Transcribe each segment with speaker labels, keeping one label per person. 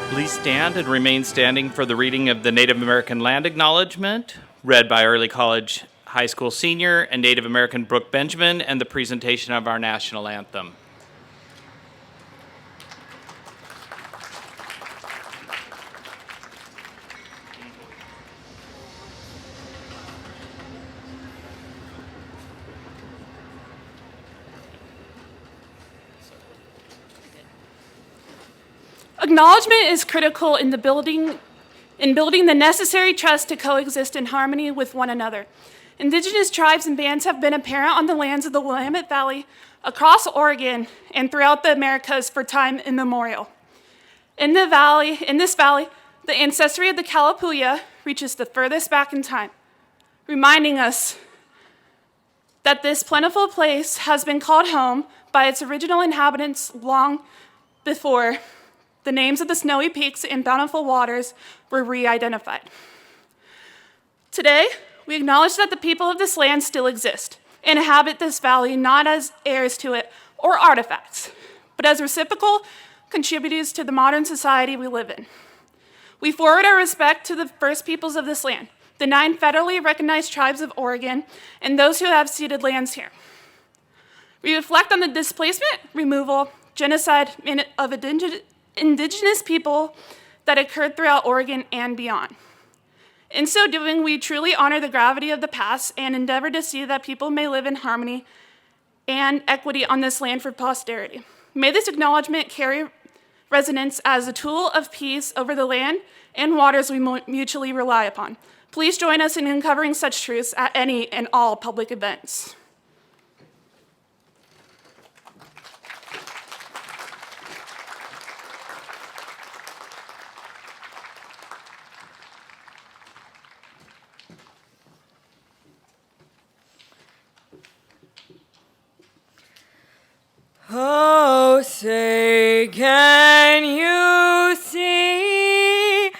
Speaker 1: Please stand and remain standing for the reading of the Native American Land Acknowledgement, read by Early College High School senior and Native American Brooke Benjamin, and the presentation of our national anthem.
Speaker 2: Acknowledgement is critical in building the necessary trust to coexist in harmony with one another. Indigenous tribes and bands have been apparent on the lands of the Willamette Valley, across Oregon, and throughout the Americas for time immemorial. In this valley, the ancestry of the Kalapuya reaches the furthest back in time, reminding us that this plentiful place has been called home by its original inhabitants long before the names of the snowy peaks and bountiful waters were re-identified. Today, we acknowledge that the people of this land still exist and inhabit this valley not as heirs to it or artifacts, but as reciprocal contributors to the modern society we live in. We forward our respect to the first peoples of this land, the 9 federally recognized tribes of Oregon, and those who have ceded lands here. We reflect on the displacement, removal, genocide of indigenous people that occurred throughout Oregon and beyond. In so doing, we truly honor the gravity of the past and endeavor to see that people may live in harmony and equity on this land for posterity. May this acknowledgement carry resonance as a tool of peace over the land and waters we mutually rely upon. Please join us in uncovering such truths at any and all public events.
Speaker 3: Oh, say, can you see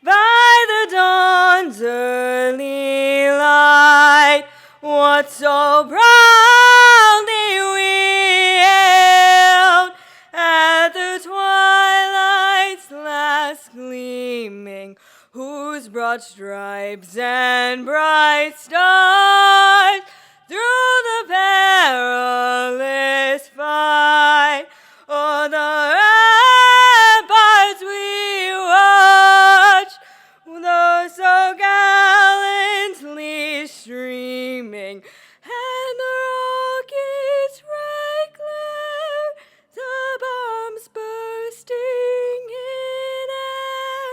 Speaker 3: by the dawn's early light what so proudly we hailed at the twilight's last gleaming, whose broad stripes and bright stars through the perilous fight, o'er the ramparts we watched, though so gallantly streaming, and the rockets' red glare, the bombs bursting in air,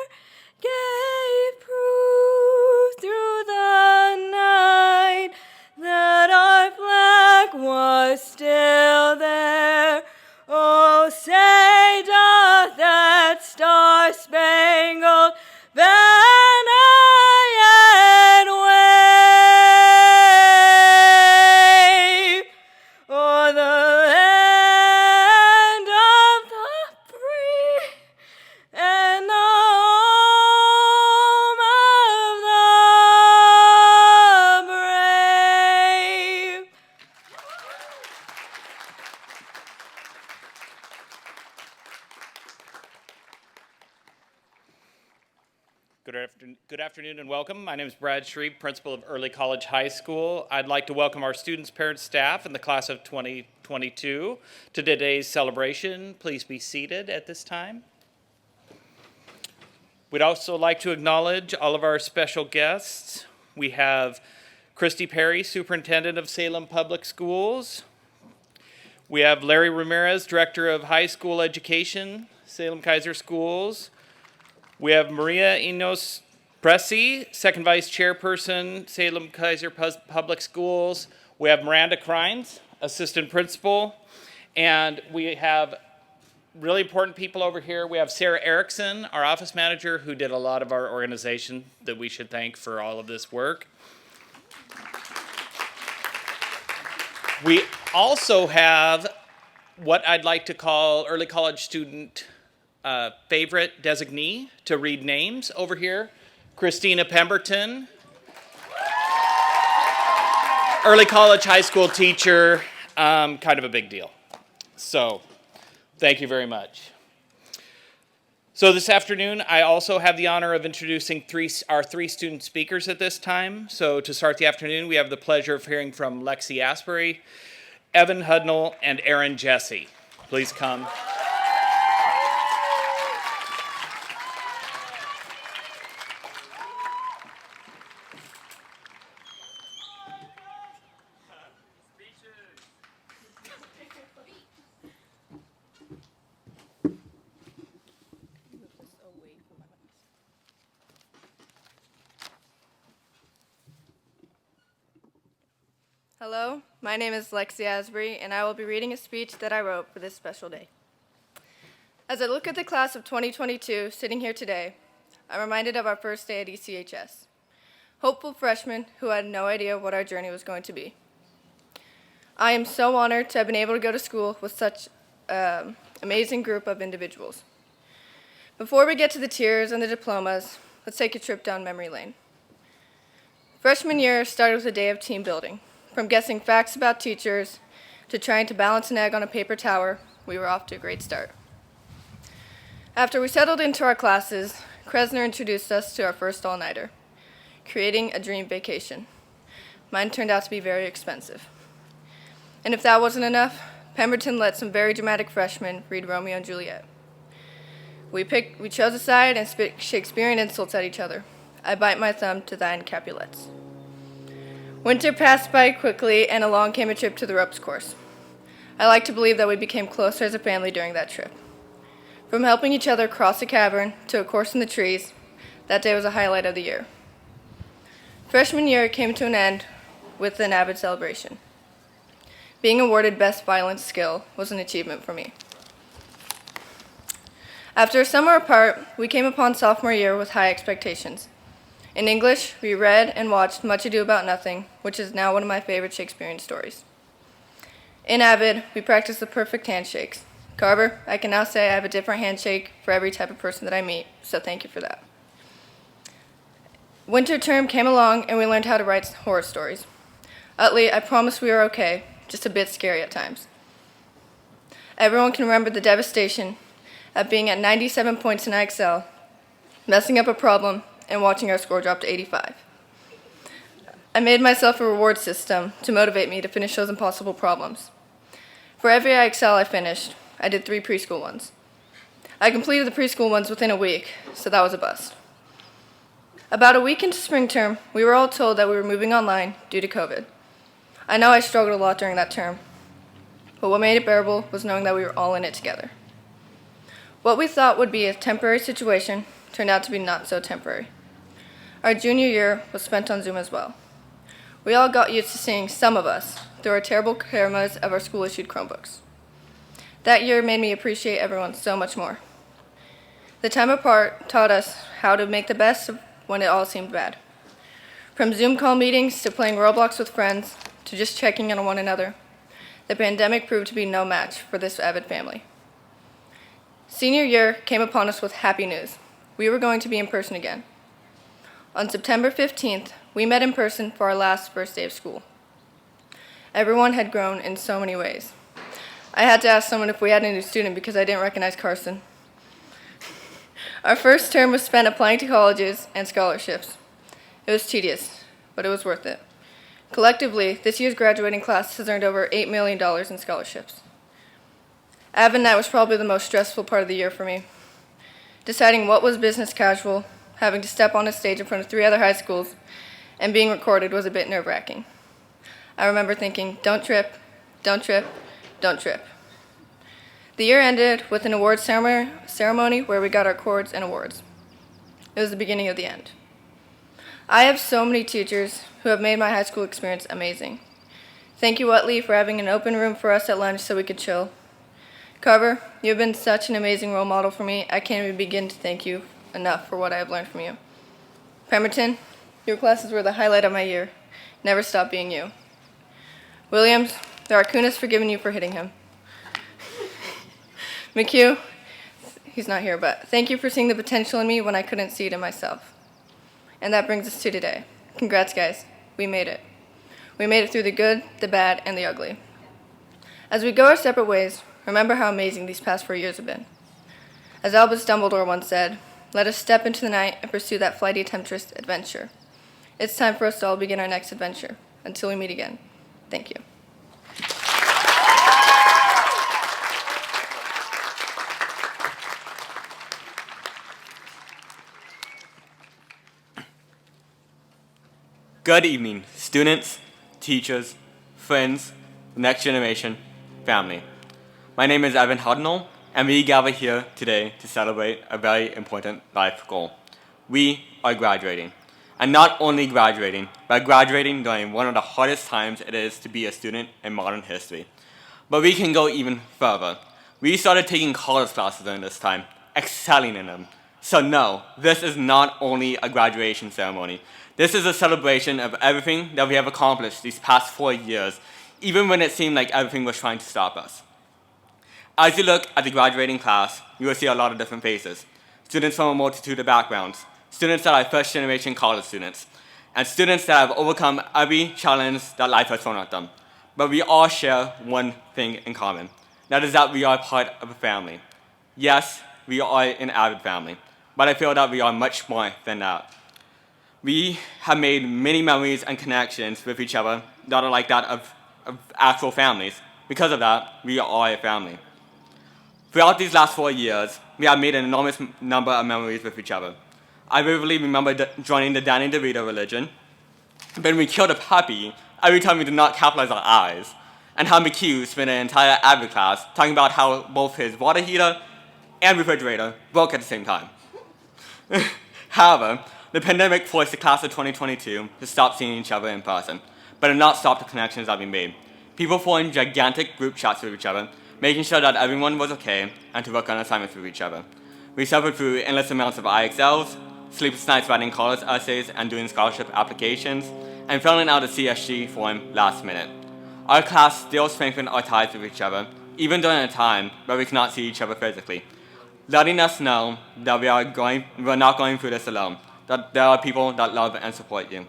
Speaker 3: gave proof through the night that our flag was still there. Oh, say doth that star-spangled banner yet wave o'er the land of the free and the home of the brave.
Speaker 1: Good afternoon and welcome. My name is Brad Shreve, principal of Early College High School. I'd like to welcome our students, parents, staff, and the class of 2022 to today's celebration. Please be seated at this time. We'd also like to acknowledge all of our special guests. We have Christy Perry, Superintendent of Salem Public Schools. We have Larry Ramirez, Director of High School Education, Salem Kaiser Schools. We have Maria Enos Bressy, Second Vice Chairperson, Salem Kaiser Public Schools. We have Miranda Crines, Assistant Principal. And we have really important people over here. We have Sarah Erickson, our office manager, who did a lot of our organization that we should thank for all of this work. We also have what I'd like to call early college student favorite designee to read names over here. Christina Pemberton, early college high school teacher, kind of a big deal. So, thank you very much. So this afternoon, I also have the honor of introducing our three student speakers at this time. So to start the afternoon, we have the pleasure of hearing from Lexi Asbury, Evan Hudnall, and Aaron Jesse. Please come.
Speaker 4: Hello, my name is Lexi Asbury, and I will be reading a speech that I wrote for this special day. As I look at the class of 2022 sitting here today, I'm reminded of our first day at ECHS. Hopeful freshmen who had no idea what our journey was going to be. I am so honored to have been able to go to school with such an amazing group of individuals. Before we get to the tears and the diplomas, let's take a trip down memory lane. Freshman year started with a day of team building. From guessing facts about teachers to trying to balance an egg on a paper tower, we were off to a great start. After we settled into our classes, Kresner introduced us to our first all-nighter, creating a dream vacation. Mine turned out to be very expensive. And if that wasn't enough, Pemberton let some very dramatic freshmen read Romeo and Juliet. We chose a side and spit Shakespearean insults at each other. I bite my thumb to thine Capulets. Winter passed by quickly, and along came a trip to the ropes course. I like to believe that we became closer as a family during that trip. From helping each other cross a cavern to a course in the trees, that day was a highlight of the year. Freshman year came to an end with an avid celebration. Being awarded Best Violence Skill was an achievement for me. After a summer apart, we came upon sophomore year with high expectations. In English, we read and watched Much Ado About Nothing, which is now one of my favorite Shakespearean stories. In Avid, we practiced the perfect handshakes. Carver, I can now say I have a different handshake for every type of person that I meet, so thank you for that. Winter term came along, and we learned how to write horror stories. Utley, I promise we are okay, just a bit scary at times. Everyone can remember the devastation of being at 97 points in IXL, messing up a problem, and watching our score drop to 85. I made myself a reward system to motivate me to finish those impossible problems. For every IXL I finished, I did 3 preschool ones. I completed the preschool ones within a week, so that was a bust. About a week into spring term, we were all told that we were moving online due to COVID. I know I struggled a lot during that term, but what made it bearable was knowing that we were all in it together. What we thought would be a temporary situation turned out to be not so temporary. Our junior year was spent on Zoom as well. We all got used to seeing some of us through our terrible cameras of our school-issued Chromebooks. That year made me appreciate everyone so much more. The time apart taught us how to make the best of when it all seemed bad. From Zoom call meetings to playing Roblox with friends to just checking in on one another, the pandemic proved to be no match for this avid family. Senior year came upon us with happy news. We were going to be in person again. On September 15th, we met in person for our last first day of school. Everyone had grown in so many ways. I had to ask someone if we had a new student because I didn't recognize Carson. Our first term was spent applying to colleges and scholarships. It was tedious, but it was worth it. Collectively, this year's graduating class has earned over $8 million in scholarships. Advent night was probably the most stressful part of the year for me. Deciding what was business casual, having to step on a stage in front of 3 other high schools, and being recorded was a bit nerve-wracking. I remember thinking, don't trip, don't trip, don't trip. The year ended with an awards ceremony where we got our cords and awards. It was the beginning of the end. I have so many teachers who have made my high school experience amazing. Thank you, Utley, for having an open room for us at lunch so we could chill. Carver, you have been such an amazing role model for me. I can't even begin to thank you enough for what I have learned from you. Pemberton, your classes were the highlight of my year. Never stop being you. Williams, there are Kunis forgiving you for hitting him. McHugh, he's not here, but thank you for seeing the potential in me when I couldn't see it in myself. And that brings us to today. Congrats, guys. We made it. We made it through the good, the bad, and the ugly. As we go our separate ways, remember how amazing these past 4 years have been. As Albus Dumbledore once said, let us step into the night and pursue that flighty temptress adventure. It's time for us to all begin our next adventure. Until we meet again, thank you.
Speaker 5: Good evening, students, teachers, friends, the next generation, family. My name is Evan Hudnall, and we gather here today to celebrate a very important life goal. We are graduating. And not only graduating, but graduating during one of the hardest times it is to be a student in modern history. But we can go even further. We started taking college classes during this time, excelling in them. So no, this is not only a graduation ceremony. This is a celebration of everything that we have accomplished these past 4 years, even when it seemed like everything was trying to stop us. As you look at the graduating class, you will see a lot of different faces. Students from a multitude of backgrounds, students that are first-generation college students, and students that have overcome every challenge that life has thrown at them. But we all share one thing in common. That is that we are part of a family. Yes, we are an avid family, but I feel that we are much more than that. We have made many memories and connections with each other that are like that of actual families. Because of that, we are a family. Throughout these last 4 years, we have made an enormous number of memories with each other. I vividly remember joining the Danny DeVito religion, when we killed a puppy every time we did not capitalize our eyes, and how McHugh spent an entire Avid class talking about how both his water heater and refrigerator broke at the same time. However, the pandemic forced the class of 2022 to stop seeing each other in person, but did not stop the connections that we made. People formed gigantic group chats with each other, making sure that everyone was okay and to work on assignments with each other. We suffered through endless amounts of IXLs, sleepless nights writing college essays and doing scholarship applications, and filling out a CSG form last minute. Our class still strengthened our ties with each other, even during a time where we could not see each other physically, letting us know that we're not going through this alone, that there are people that love and support you.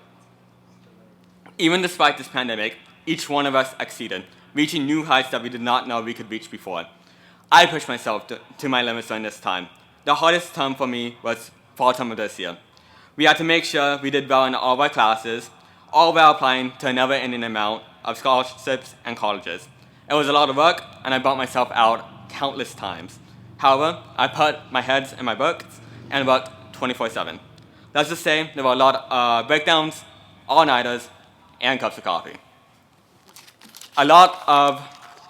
Speaker 5: Even despite this pandemic, each one of us exceeded, reaching new heights that we did not know we could reach before. I pushed myself to my limits during this time. The hardest term for me was fall term of this year. We had to make sure we did well in all of our classes, all while applying to a never-ending amount of scholarships and colleges. It was a lot of work, and I burnt myself out countless times. However, I put my heads in my books and worked 24/7. Let's just say there were a lot of breakdowns, all-nighters, and cups of coffee. A lot of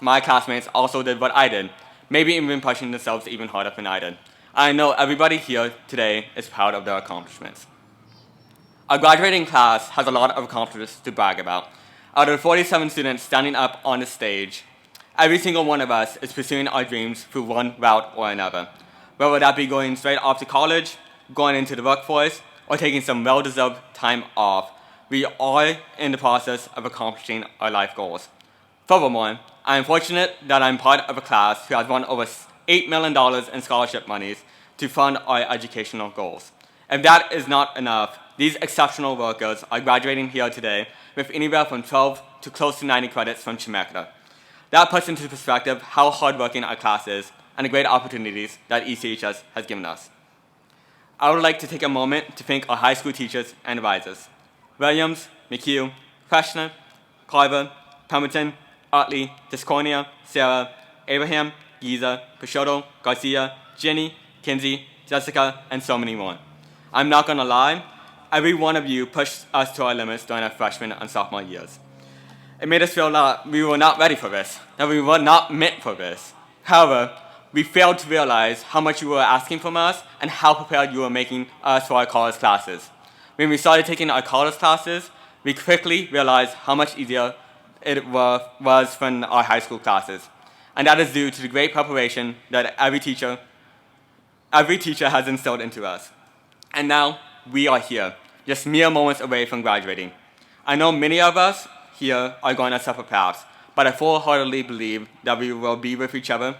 Speaker 5: my classmates also did what I did, maybe even pushing themselves even harder than I did. I know everybody here today is proud of their accomplishments. Our graduating class has a lot of accomplishments to brag about. Out of the 47 students standing up on the stage, every single one of us is pursuing our dreams through one route or another. Whether that be going straight off to college, going into the workforce, or taking some well-deserved time off, we are in the process of accomplishing our life goals. Furthermore, I am fortunate that I'm part of a class who has won over $8 million in scholarship monies to fund our educational goals. If that is not enough, these exceptional workers are graduating here today with anywhere from 12 to close to 90 credits from Chemekta. That puts into perspective how hardworking our class is and the great opportunities that ECHS has given us. I would like to take a moment to thank our high school teachers and advisors. Williams, McHugh, Kreshner, Carver, Pemberton, Utley, Discornia, Sarah, Abraham, Giza, Peixoto, Garcia, Jenny, Kinsey, Jessica, and so many more. I'm not gonna lie, every one of you pushed us to our limits during our freshman and sophomore years. It made us feel that we were not ready for this, that we were not meant for this. However, we failed to realize how much you were asking from us and how prepared you were making us for our college classes. When we started taking our college classes, we quickly realized how much easier it was from our high school classes. And that is due to the great preparation that every teacher has instilled into us. And now, we are here, just mere moments away from graduating. I know many of us here are going to separate paths, but I full-heartedly believe that we will be with each other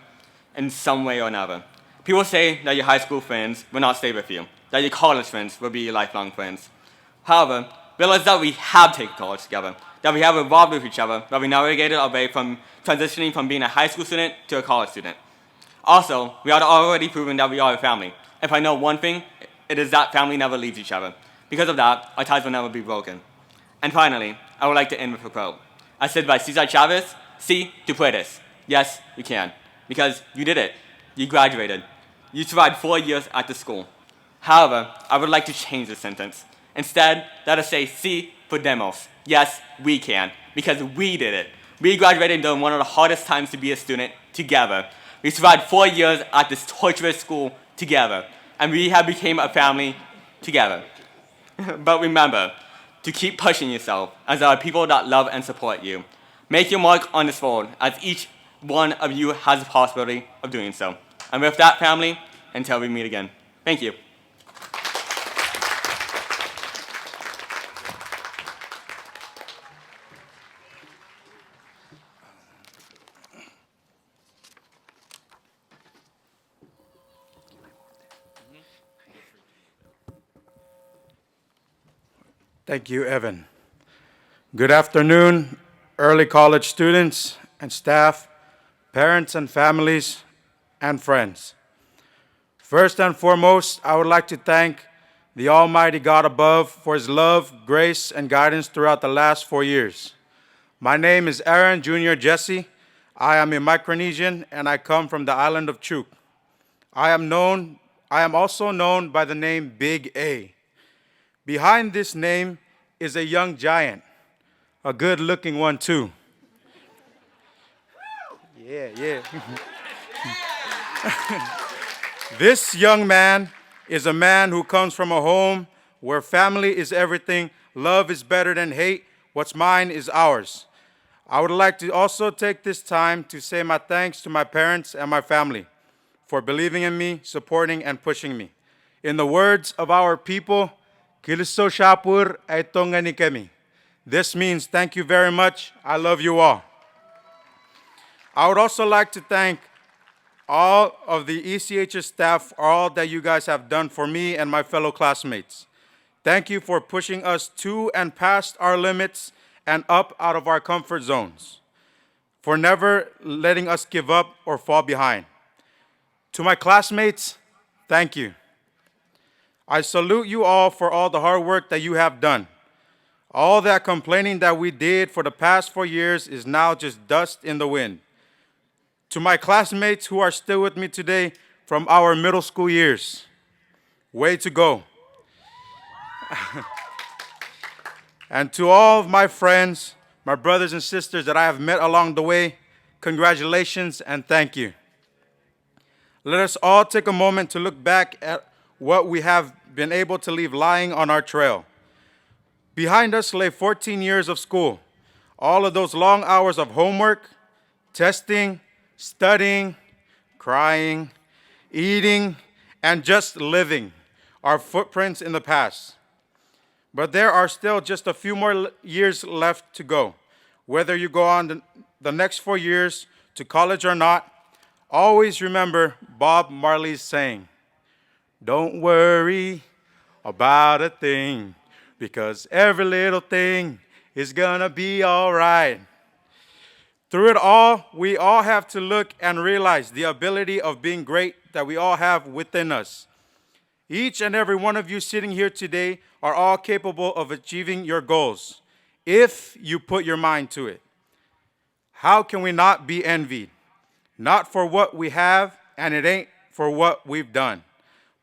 Speaker 5: in some way or another. People say that your high school friends will not stay with you, that your college friends will be your lifelong friends. However, realize that we have taken college together, that we have evolved with each other, that we navigated our way from transitioning from being a high school student to a college student. Also, we are already proven that we are a family. If I know one thing, it is that family never leaves each other. Because of that, our ties will never be broken. And finally, I would like to end with a quote. As said by Cesar Chavez, "Sí, tú puedes." Yes, you can. Because you did it. You graduated. You survived 4 years at the school. However, I would like to change the sentence. Instead, let us say "Sí podemos." Yes, we can. Because we did it. We graduated during one of the hardest times to be a student together. We survived 4 years at this torturous school together. And we have become a family together. But remember, to keep pushing yourself, as there are people that love and support you. Make your mark on this world, as each one of you has the possibility of doing so. And with that, family, until we meet again. Thank you.
Speaker 6: Thank you, Evan. Good afternoon, early college students and staff, parents and families, and friends. First and foremost, I would like to thank the Almighty God above for His love, grace, and guidance throughout the last 4 years. My name is Aaron Jr. Jesse. I am a Micronesian, and I come from the island of Chuuk. I am also known by the name Big A. Behind this name is a young giant, a good-looking one too. Yeah. This young man is a man who comes from a home where family is everything, love is better than hate, what's mine is ours. I would like to also take this time to say my thanks to my parents and my family for believing in me, supporting, and pushing me. In the words of our people, Kiliso Shapur ay tongani kami. This means thank you very much. I love you all. I would also like to thank all of the ECHS staff for all that you guys have done for me and my fellow classmates. Thank you for pushing us to and past our limits and up out of our comfort zones, for never letting us give up or fall behind. To my classmates, thank you. I salute you all for all the hard work that you have done. All that complaining that we did for the past 4 years is now just dust in the wind. To my classmates who are still with me today from our middle school years, way to go. And to all of my friends, my brothers and sisters that I have met along the way, congratulations and thank you. Let us all take a moment to look back at what we have been able to leave lying on our trail. Behind us lay 14 years of school, all of those long hours of homework, testing, studying, crying, eating, and just living, our footprints in the past. But there are still just a few more years left to go. Whether you go on the next 4 years to college or not, always remember Bob Marley's saying, "Don't worry about a thing, because every little thing is gonna be all right." Through it all, we all have to look and realize the ability of being great that we all have within us. Each and every one of you sitting here today are all capable of achieving your goals if you put your mind to it. How can we not be envied? Not for what we have, and it ain't for what we've done,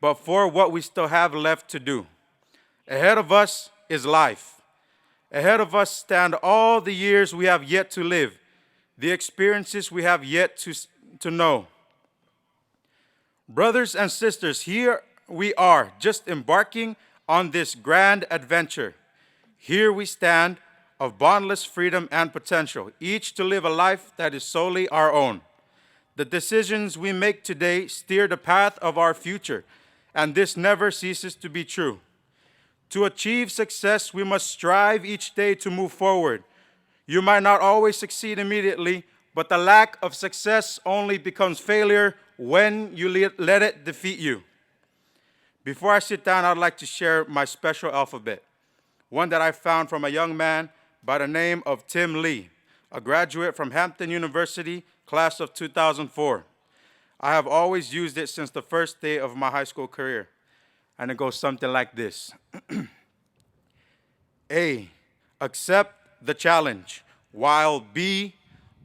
Speaker 6: but for what we still have left to do. Ahead of us is life. Ahead of us stand all the years we have yet to live, the experiences we have yet to know. Brothers and sisters, here we are, just embarking on this grand adventure. Here we stand of boundless freedom and potential, each to live a life that is solely our own. The decisions we make today steer the path of our future, and this never ceases to be true. To achieve success, we must strive each day to move forward. You might not always succeed immediately, but the lack of success only becomes failure when you let it defeat you. Before I sit down, I'd like to share my special alphabet, one that I found from a young man by the name of Tim Lee, a graduate from Hampton University, class of 2004. I have always used it since the first day of my high school career. And it goes something like this. A, accept the challenge, while B,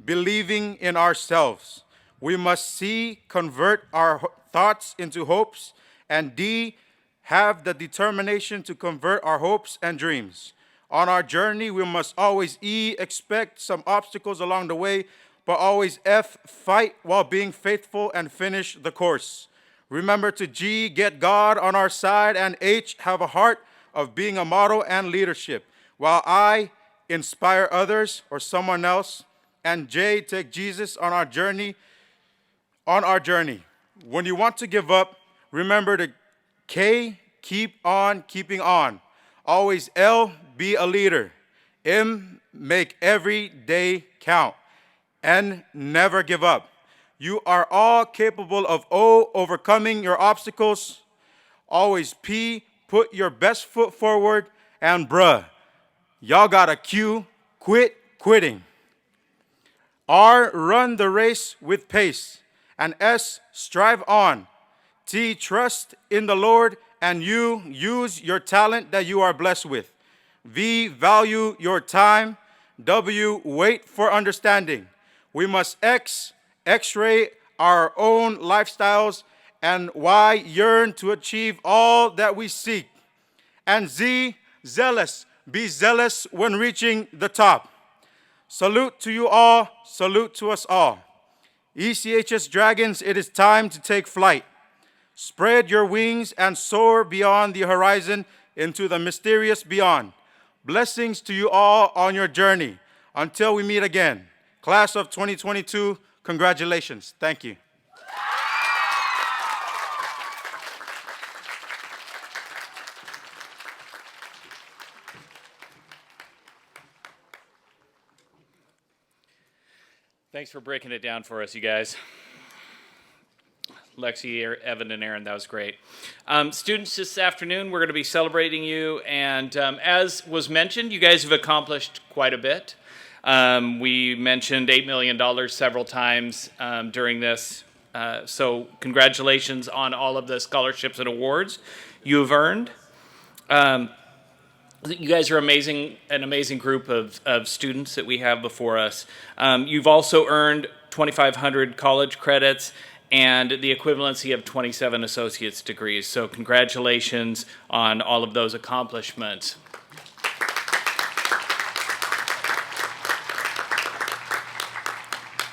Speaker 6: believing in ourselves. We must C, convert our thoughts into hopes, and D, have the determination to convert our hopes and dreams. On our journey, we must always E, expect some obstacles along the way, but always F, fight while being faithful and finish the course. Remember to G, get God on our side, and H, have a heart of being a model and leadership, while I, inspire others or someone else, and J, take Jesus on our journey. When you want to give up, remember to K, keep on keeping on. Always L, be a leader. M, make every day count. N, never give up. You are all capable of O, overcoming your obstacles. Always P, put your best foot forward. And bruh, y'all got a Q, quit quitting. R, run the race with pace. And S, strive on. T, trust in the Lord. And U, use your talent that you are blessed with. V, value your time. W, wait for understanding. We must X-ray our own lifestyles, and Y, yearn to achieve all that we seek. And Z, zealous, be zealous when reaching the top. Salute to you all, salute to us all. ECHS Dragons, it is time to take flight. Spread your wings and soar beyond the horizon into the mysterious beyond. Blessings to you all on your journey. Until we meet again. Class of 2022, congratulations. Thank you.
Speaker 1: Thanks for breaking it down for us, you guys. Lexi, Evan, and Aaron, that was great. Students, this afternoon, we're going to be celebrating you, and as was mentioned, you guys have accomplished quite a bit. We mentioned $8 million several times during this, so congratulations on all of the scholarships and awards you've earned. You guys are an amazing group of students that we have before us. You've also earned 2,500 college credits and the equivalency of 27 associate's degrees. So congratulations on all of those accomplishments.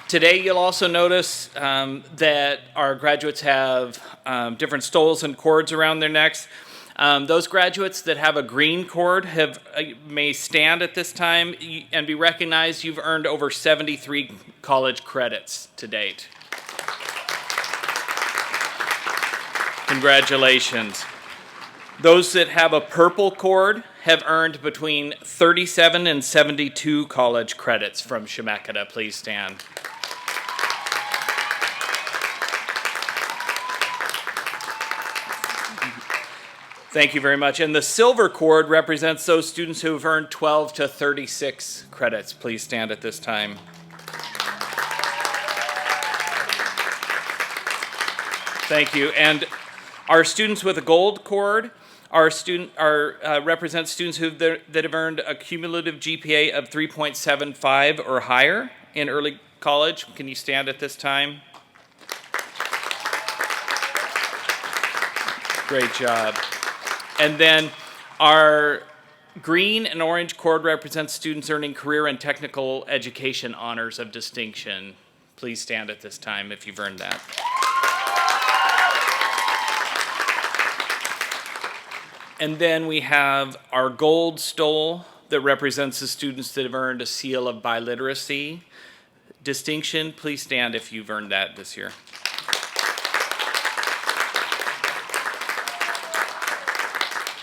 Speaker 1: Today, you'll also notice that our graduates have different stoles and cords around their necks. Those graduates that have a green cord may stand at this time and be recognized. You've earned over 73 college credits to date. Congratulations. Those that have a purple cord have earned between 37 and 72 college credits from Chemeketa. Please stand. Thank you very much. And the silver cord represents those students who have earned 12 to 36 credits. Please stand at this time. Thank you. And our students with a gold cord represent students that have earned a cumulative GPA of 3.75 or higher in early college. Can you stand at this time? Great job. And then our green and orange cord represents students earning career and technical education honors of distinction. Please stand at this time if you've earned that. And then we have our gold stole that represents the students that have earned a seal of biliteracy distinction. Please stand if you've earned that this year.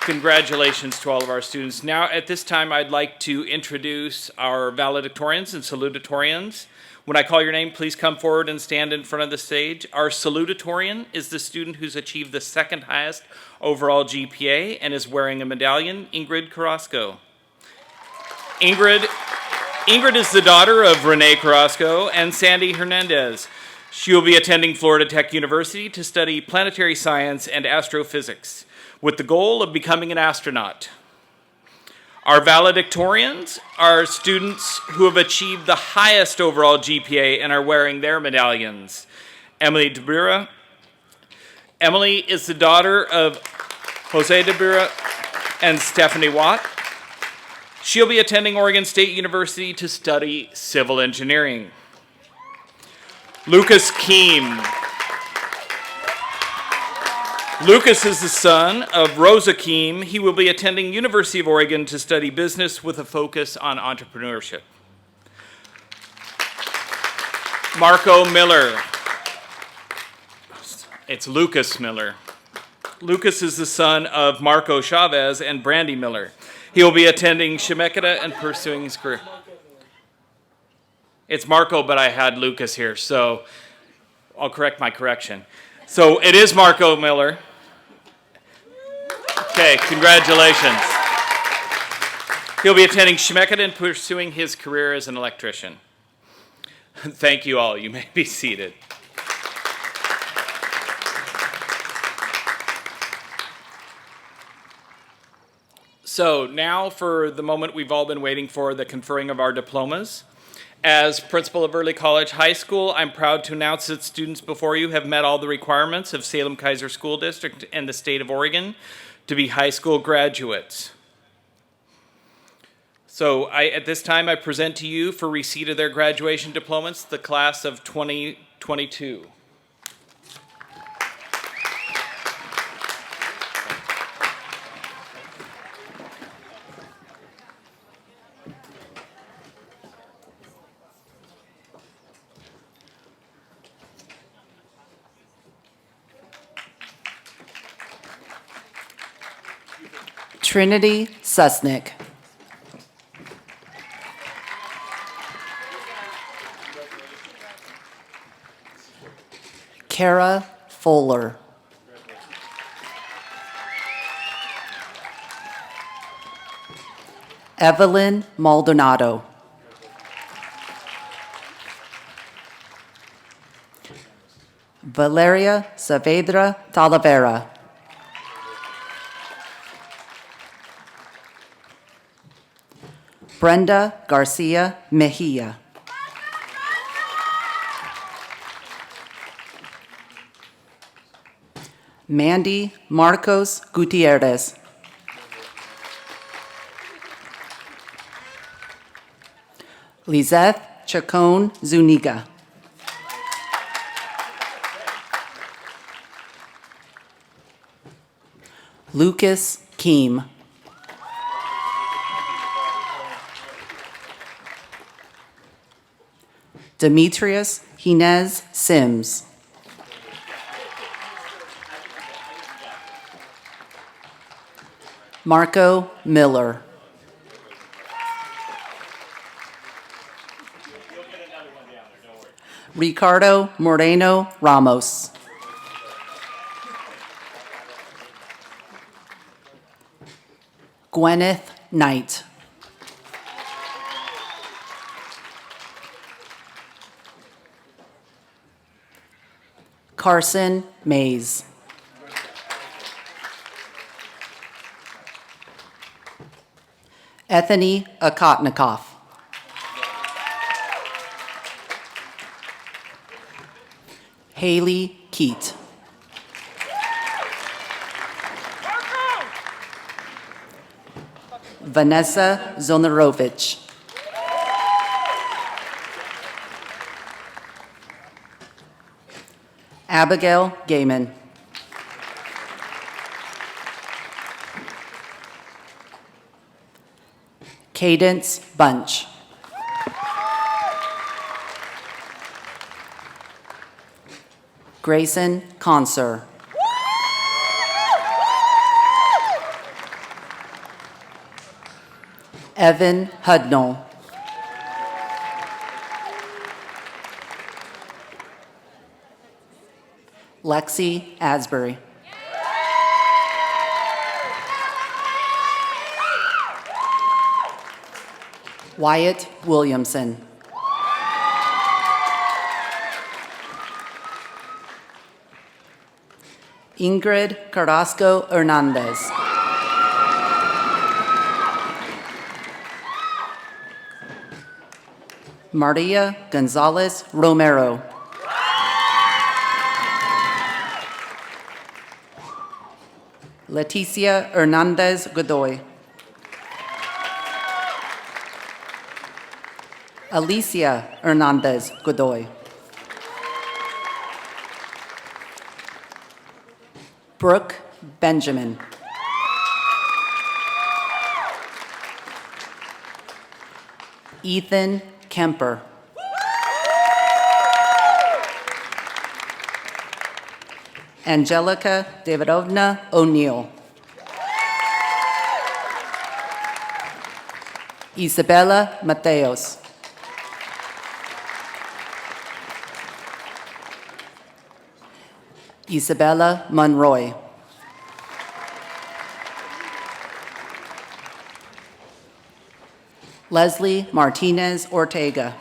Speaker 1: Congratulations to all of our students. Now, at this time, I'd like to introduce our valedictorians and salutatorians. When I call your name, please come forward and stand in front of the stage. Our salutatorian is the student who's achieved the second highest overall GPA and is wearing a medallion, Ingrid Carrasco. Ingrid is the daughter of Renee Carrasco and Sandy Hernandez. She will be attending Florida Tech University to study planetary science and astrophysics with the goal of becoming an astronaut. Our valedictorians are students who have achieved the highest overall GPA and are wearing their medallions. Emily DeBura. Emily is the daughter of Jose DeBura and Stephanie Watt. She'll be attending Oregon State University to study civil engineering. Lucas Keem. Lucas is the son of Rosa Keem. He will be attending University of Oregon to study business with a focus on entrepreneurship. Marco Miller. It's Lucas Miller. Lucas is the son of Marco Chavez and Brandy Miller. He will be attending Chemeketa and pursuing his career. It's Marco, but I had Lucas here, so I'll correct my correction. So it is Marco Miller. Okay, congratulations. He'll be attending Chemeketa and pursuing his career as an electrician. Thank you all. You may be seated. So now for the moment we've all been waiting for, the conferring of our diplomas. As principal of Early College High School, I'm proud to announce that students before you have met all the requirements of Salem-Keizer School District and the state of Oregon to be high school graduates. So at this time, I present to you for receipt of their graduation diplomas the class of 2022.
Speaker 7: Trinity Susnick. Kara Fuller. Evelyn Maldonado. Valeria Saavedra Talavera. Brenda Garcia Mejia. Mandy Marcos Gutierrez. Lizeth Chacon Zuniga. Lucas Keem. Demetrius Hinez Sims. Marco Miller. Ricardo Moreno Ramos. Gwyneth Knight. Carson Mays. Ethany Akotnikoff. Haley Keat. Vanessa Zonarovich. Abigail Gaiman. Cadence Bunch. Grayson Conser. Evan Hudnall. Lexi Asbury. Wyatt Williamson. Ingrid Carrasco Hernandez. Maria Gonzalez Romero. Leticia Hernandez Godoy. Alicia Hernandez Godoy. Brooke Benjamin. Ethan Kemper. Angelica Davidovna O'Neill. Isabella Mateos. Isabella Monroy. Leslie Martinez Ortega.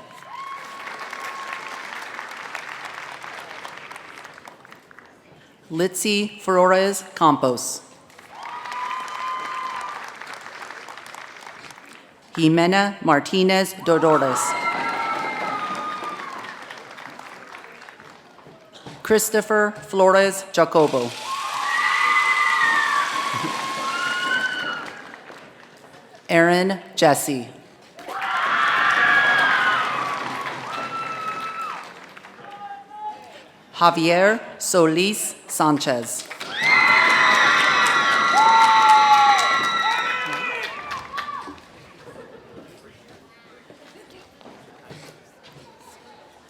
Speaker 7: Litzy Flores Campos. Jimena Martinez Dodores. Christopher Flores Jacobo. Aaron Jesse. Javier Solis Sanchez.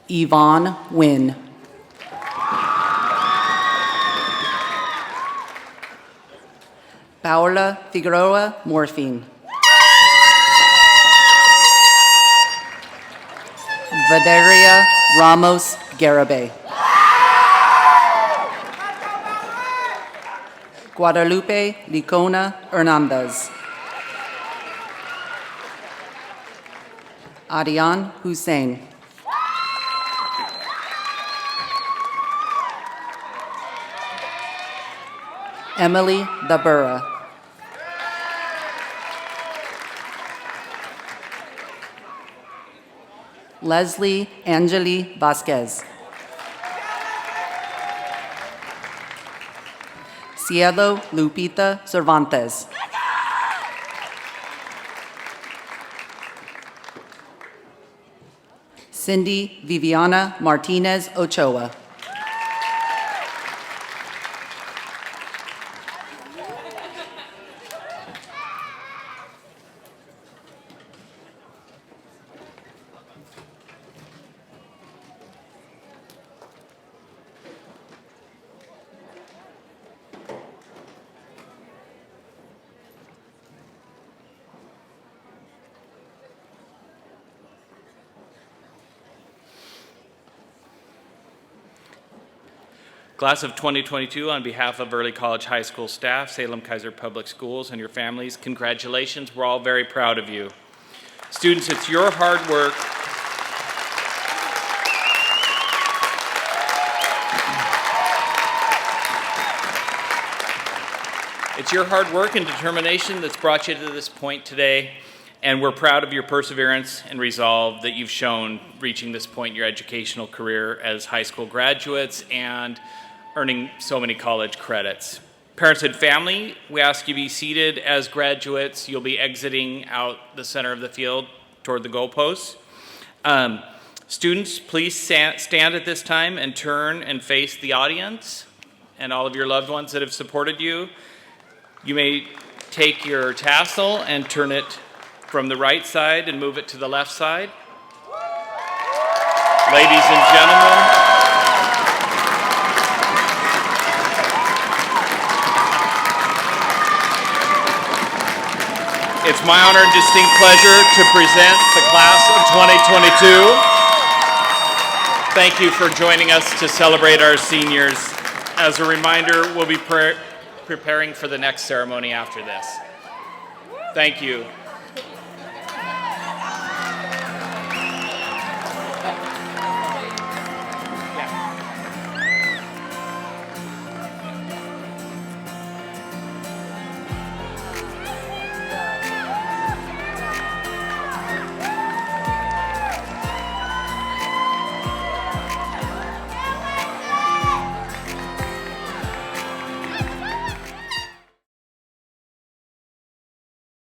Speaker 7: Yvonne Wynn. Paola Figueroa Morphine. Valeria Ramos Garabay. Guadalupe Licona Hernandez. Adian Hussein. Emily Dabura. Leslie Angeli Vasquez. Cielo Lupita Cervantes. Cindy Viviana Martinez Ochoa.
Speaker 1: Class of 2022, on behalf of Early College High School staff, Salem-Keizer Public Schools, and your families, congratulations. We're all very proud of you. Students, it's your hard work. It's your hard work and determination that's brought you to this point today, and we're proud of your perseverance and resolve that you've shown reaching this point in your educational career as high school graduates and earning so many college credits. Parents and family, we ask you be seated as graduates. You'll be exiting out the center of the field toward the goalposts. Students, please stand at this time and turn and face the audience and all of your loved ones that have supported you. You may take your tassel and turn it from the right side and move it to the left side. Ladies and gentlemen, it's my honor and distinct pleasure to present the class of 2022. Thank you for joining us to celebrate our seniors. As a reminder, we'll be preparing for the next ceremony after this. Thank you.